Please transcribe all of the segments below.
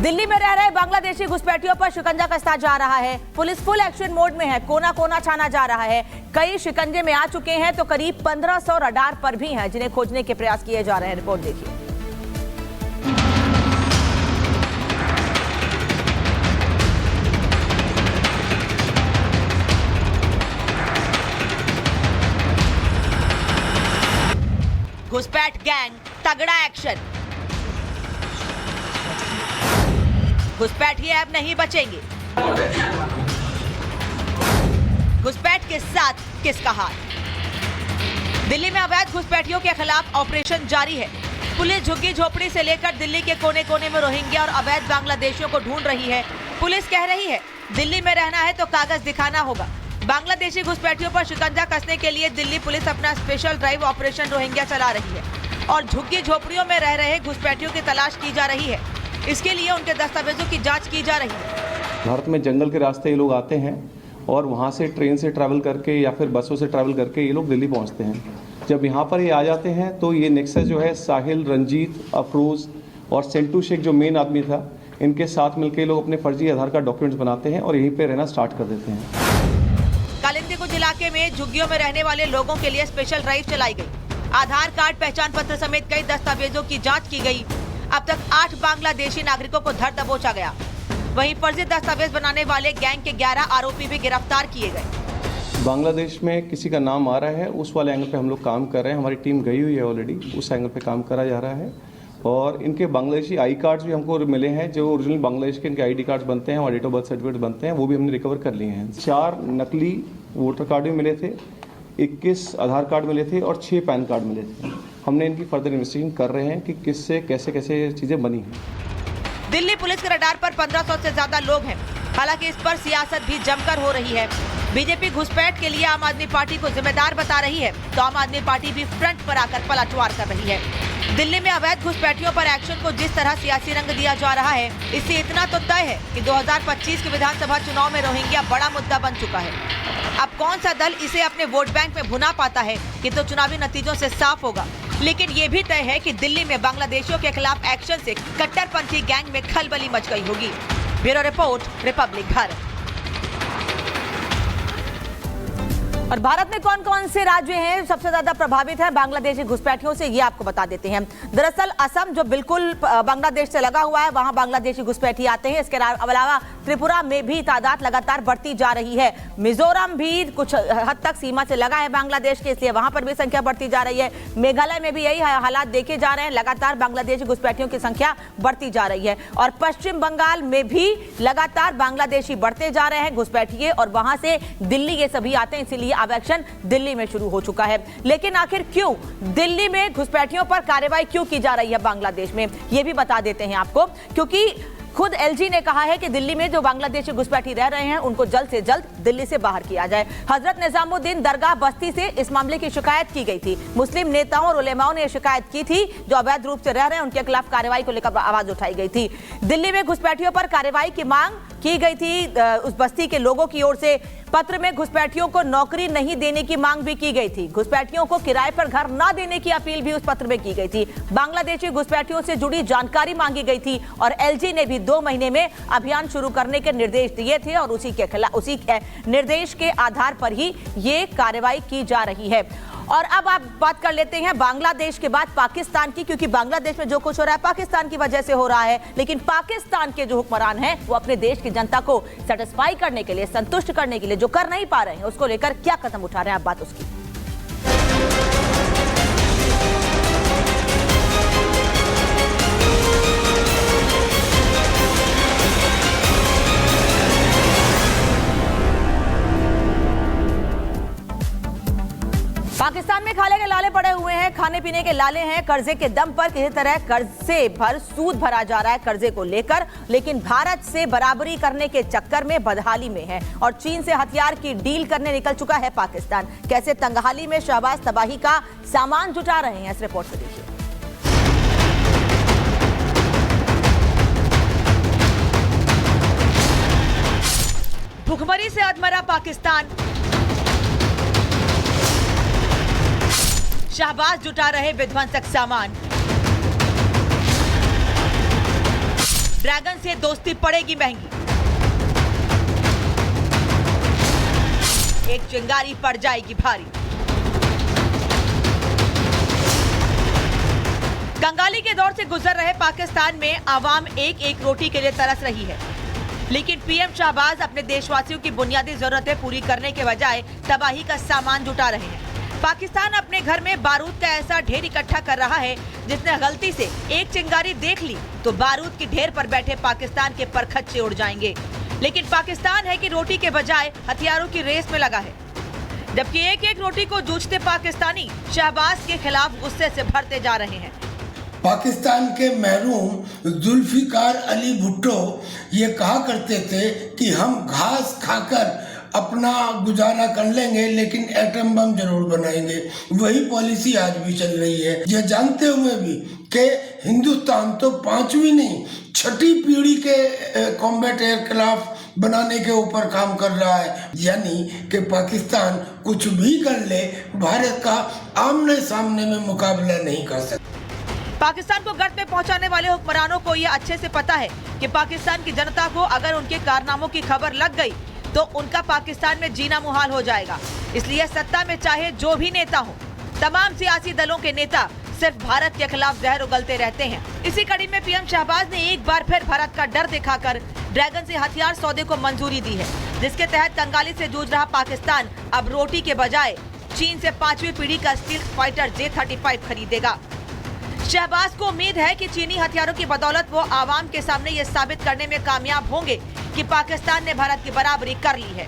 दिल्ली में रह रहे बांग्लादेशी घुसपैठियों पर शिकंजा कसता जा रहा है। पुलिस फुल एक्शन मोड में है, कोना कोना छाना जा रहा है। कई शिकंजे में आ चुके हैं तो करीब 1500 रडार पर भी हैं जिन्हें खोजने के प्रयास किए जा रहे हैं। रिपोर्ट देखिए। घुसपैठ गैंग तगड़ा एक्शन। घुसपैठिए अब नहीं बचेंगे। घुसपैठ के साथ किसका हाथ। दिल्ली में अवैध घुसपैठियों के खिलाफ ऑपरेशन जारी है। पुलिस झुग्गी झोपड़ी से लेकर दिल्ली के कोने कोने में रोहिंग्या और अवैध बांग्लादेशियों को ढूंढ रही है। पुलिस कह रही है दिल्ली में रहना है तो कागज दिखाना होगा। बांग्लादेशी घुसपैठियों पर शिकंजा कसने के लिए दिल्ली पुलिस अपना स्पेशल ड्राइव ऑपरेशन रोहिंग्या चला रही है और झुग्गी झोपड़ियों में रह रहे घुसपैठियों की तलाश की जा रही है। इसके लिए उनके दस्तावेजों की जांच की जा रही है। भारत में जंगल के रास्ते ये लोग आते हैं और वहाँ से ट्रेन से ट्रैवल करके या फिर बसों से ट्रैवल करके ये लोग दिल्ली पहुँचते हैं। जब यहाँ पर ये आ जाते हैं तो ये नेक्सस जो है साहिल, रंजीत, अफरोज और सेंटू शेख जो मेन आदमी था, इनके साथ मिलकर ये लोग अपने फर्जी आधार कार्ड डॉक्यूमेंट्स बनाते हैं और यहीं पे रहना स्टार्ट कर देते हैं। कालिंदी इलाके में झुग्गियों में रहने वाले लोगों के लिए स्पेशल ड्राइव चलाई गई। आधार कार्ड, पहचान पत्र समेत कई दस्तावेजों की जाँच की गई। अब तक 8 बांग्लादेशी नागरिकों को धर दबोचा गया। वहीं फर्जी दस्तावेज बनाने वाले गैंग के 11 आरोपी भी गिरफ्तार किए गए। बांग्लादेश में किसी का नाम आ रहा है, उस वाले एंगल पे हम लोग काम कर रहे हैं। हमारी टीम गई हुई है ऑलरेडी, उस एंगल पे काम करा जा रहा है। और इनके बांग्लादेशी आई कार्ड्स भी हमको मिले हैं, जो ओरिजिनल बांग्लादेश के इनके आईडी कार्ड्स बनते हैं और डेट ऑफ बर्थ सर्टिफिकेट बनते हैं, वो भी हमने रिकवर कर लिए हैं। 4 नकली वोटर कार्ड भी मिले थे, 21 आधार कार्ड मिले थे और 6 पैन कार्ड मिले थे। हमने इनकी फर्दर इन्वेस्टिगेशन कर रहे हैं कि किससे कैसे कैसे चीजें बनी हैं। दिल्ली पुलिस के रडार पर 1500 से ज्यादा लोग हैं। हालांकि इस पर सियासत भी जमकर हो रही है। बीजेपी घुसपैठ के लिए आम आदमी पार्टी को जिम्मेदार बता रही है तो आम आदमी पार्टी भी फ्रंट पर आकर पलटवार कर रही है। दिल्ली में अवैध घुसपैठियों पर एक्शन को जिस तरह सियासी रंग दिया जा रहा है, इससे इतना तो तय है कि 2025 के विधानसभा चुनाव में रोहिंग्या बड़ा मुद्दा बन चुका है। अब कौन सा दल इसे अपने वोट बैंक में भुना पाता है कि तो चुनावी नतीजों से साफ होगा। लेकिन ये भी तय है कि दिल्ली में बांग्लादेशियों के खिलाफ एक्शन से कट्टरपंथी गैंग में खलबली मच गई होगी। Bureau report, Republic Bharat. और भारत में कौन कौन से राज्य हैं सबसे ज्यादा प्रभावित है बांग्लादेशी घुसपैठियों से, ये आपको बता देते हैं। दरअसल असम जो बिल्कुल बांग्लादेश से लगा हुआ है, वहां बांग्लादेशी घुसपैठी आते हैं। इसके अलावा त्रिपुरा में भी तादाद लगातार बढ़ती जा रही है। मिजोरम भी कुछ हद तक सीमा से लगा है बांग्लादेश के, इसलिए वहां पर भी संख्या बढ़ती जा रही है। मेघालय में भी यही हालात देखे जा रहे हैं, लगातार बांग्लादेशी घुसपैठियों की संख्या बढ़ती जा रही है। और पश्चिम बंगाल में भी लगातार बांग्लादेशी बढ़ते जा रहे हैं घुसपैठिए, और वहां से दिल्ली ये सभी आते हैं, इसीलिए अब एक्शन दिल्ली में शुरू हो चुका है। लेकिन आखिर क्यों दिल्ली में घुसपैठियों पर कार्रवाई क्यों की जा रही है बांग्लादेश में, ये भी बता देते हैं आपको। क्योंकि खुद एलजी ने कहा है कि दिल्ली में जो बांग्लादेशी घुसपैठी रह रहे हैं उनको जल्द से जल्द दिल्ली से बाहर किया जाए। हजरत निजामुद्दीन दरगाह बस्ती से इस मामले की शिकायत की गई थी। मुस्लिम नेताओं और उलेमाओं ने शिकायत की थी, जो अवैध रूप से रह रहे हैं उनके खिलाफ कार्रवाई को लेकर आवाज उठाई गई थी। दिल्ली में घुसपैठियों पर कार्रवाई की मांग की गई थी उस बस्ती के लोगों की ओर से। पत्र में घुसपैठियों को नौकरी नहीं देने की मांग भी की गई थी। घुसपैठियों को किराए पर घर न देने की अपील भी उस पत्र में की गई थी। बांग्लादेशी घुसपैठियों से जुड़ी जानकारी मांगी गई थी और एलजी ने भी 2 महीने में अभियान शुरू करने के निर्देश दिए थे और उसी के निर्देश के आधार पर ही ये कार्रवाई की जा रही है। और अब आप बात कर लेते हैं बांग्लादेश के बाद पाकिस्तान की, क्योंकि बांग्लादेश में जो कुछ हो रहा है पाकिस्तान की वजह से हो रहा है। लेकिन पाकिस्तान के जो हुक्मरान हैं वो अपने देश की जनता को सेटिस्फाई करने के लिए, संतुष्ट करने के लिए जो कर नहीं पा रहे हैं, उसको लेकर क्या कदम उठा रहे हैं, आप बात उसकी। पाकिस्तान में खाने के लाले पड़े हुए हैं, खाने पीने के लाले हैं। कर्जे के दम पर किसी तरह कर्जे भर सूद भरा जा रहा है कर्जे को लेकर, लेकिन भारत से बराबरी करने के चक्कर में बदहाली में है और चीन से हथियार की डील करने निकल चुका है पाकिस्तान। कैसे तंगहाली में शहबाज तबाही का सामान जुटा रहे हैं, इस रिपोर्ट से देखिए। भुखमरी से अधमरा पाकिस्तान, शहबाज जुटा रहे विध्वंसक सामान। ड्रैगन से दोस्ती पड़ेगी महंगी। एक चिंगारी पड़ जाएगी भारी। कंगाली के दौर से गुजर रहे पाकिस्तान में आवाम एक एक रोटी के लिए तरस रही है, लेकिन पीएम शहबाज अपने देशवासियों की बुनियादी जरूरतें पूरी करने के बजाय तबाही का सामान जुटा रहे हैं। पाकिस्तान अपने घर में बारूद का ऐसा ढेर इकट्ठा कर रहा है, जिसने गलती से एक चिंगारी देख ली तो बारूद की ढेर पर बैठे पाकिस्तान के परखच्चे उड़ जाएंगे। लेकिन पाकिस्तान है कि रोटी के बजाय हथियारों की रेस में लगा है, जबकि एक एक रोटी को जूझते पाकिस्तानी शहबाज के खिलाफ गुस्से से भरते जा रहे हैं। पाकिस्तान के महरूम जुल्फिकार अली भुट्टो ये कहा करते थे कि हम घास खाकर अपना गुजारा कर लेंगे, लेकिन एटम बम जरूर बनाएंगे। वही पॉलिसी आज भी चल रही है, ये जानते हुए भी कि हिंदुस्तान तो 5वीं नहीं 6ठी पीढ़ी के कॉम्बैट एयरक्राफ्ट बनाने के ऊपर काम कर रहा है। यानी कि पाकिस्तान कुछ भी कर ले, भारत का आमने सामने में मुकाबला नहीं कर सकता। पाकिस्तान को गर्त में पहुंचाने वाले हुक्मरानों को ये अच्छे से पता है कि पाकिस्तान की जनता को अगर उनके कारनामों की खबर लग गई तो उनका पाकिस्तान में जीना मुहाल हो जाएगा। इसलिए सत्ता में चाहे जो भी नेता हो, तमाम सियासी दलों के नेता सिर्फ भारत के खिलाफ जहर उगलते रहते हैं। इसी कड़ी में पीएम शहबाज ने एक बार फिर भारत का डर दिखाकर ड्रैगन से हथियार सौदे को मंजूरी दी है, जिसके तहत कंगाली से जूझ रहा पाकिस्तान अब रोटी के बजाय चीन से 5वीं पीढ़ी का स्टील्थ फाइटर J-35 खरीदेगा। शहबाज को उम्मीद है कि चीनी हथियारों की बदौलत वो आवाम के सामने ये साबित करने में कामयाब होंगे कि पाकिस्तान ने भारत की बराबरी कर ली है।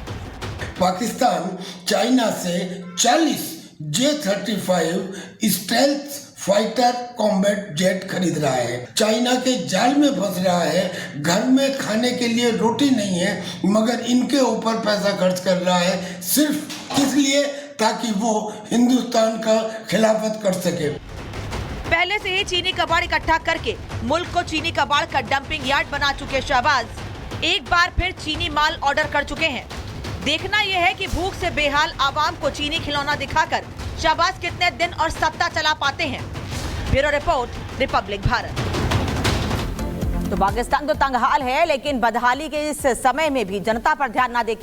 पाकिस्तान चाइना से 40 J-35 stealth fighter combat jet खरीद रहा है। चाइना के जाल में फंस रहा है। घर में खाने के लिए रोटी नहीं है, मगर इनके ऊपर पैसा खर्च कर रहा है, सिर्फ इसलिए ताकि वो हिंदुस्तान का खिलाफत कर सके। पहले से ही चीनी कबाड़ इकट्ठा करके मुल्क को चीनी कबाड़ का डंपिंग यार्ड बना चुके शहबाज एक बार फिर चीनी माल ऑर्डर कर चुके हैं। देखना यह है कि भूख से बेहाल आवाम को चीनी खिलौना दिखाकर शहबाज कितने दिन और सत्ता चला पाते हैं। Bureau report, Republic Bharat. तो पाकिस्तान तो तंग हाल है, लेकिन बदहाली के इस समय में भी जनता पर ध्यान न देके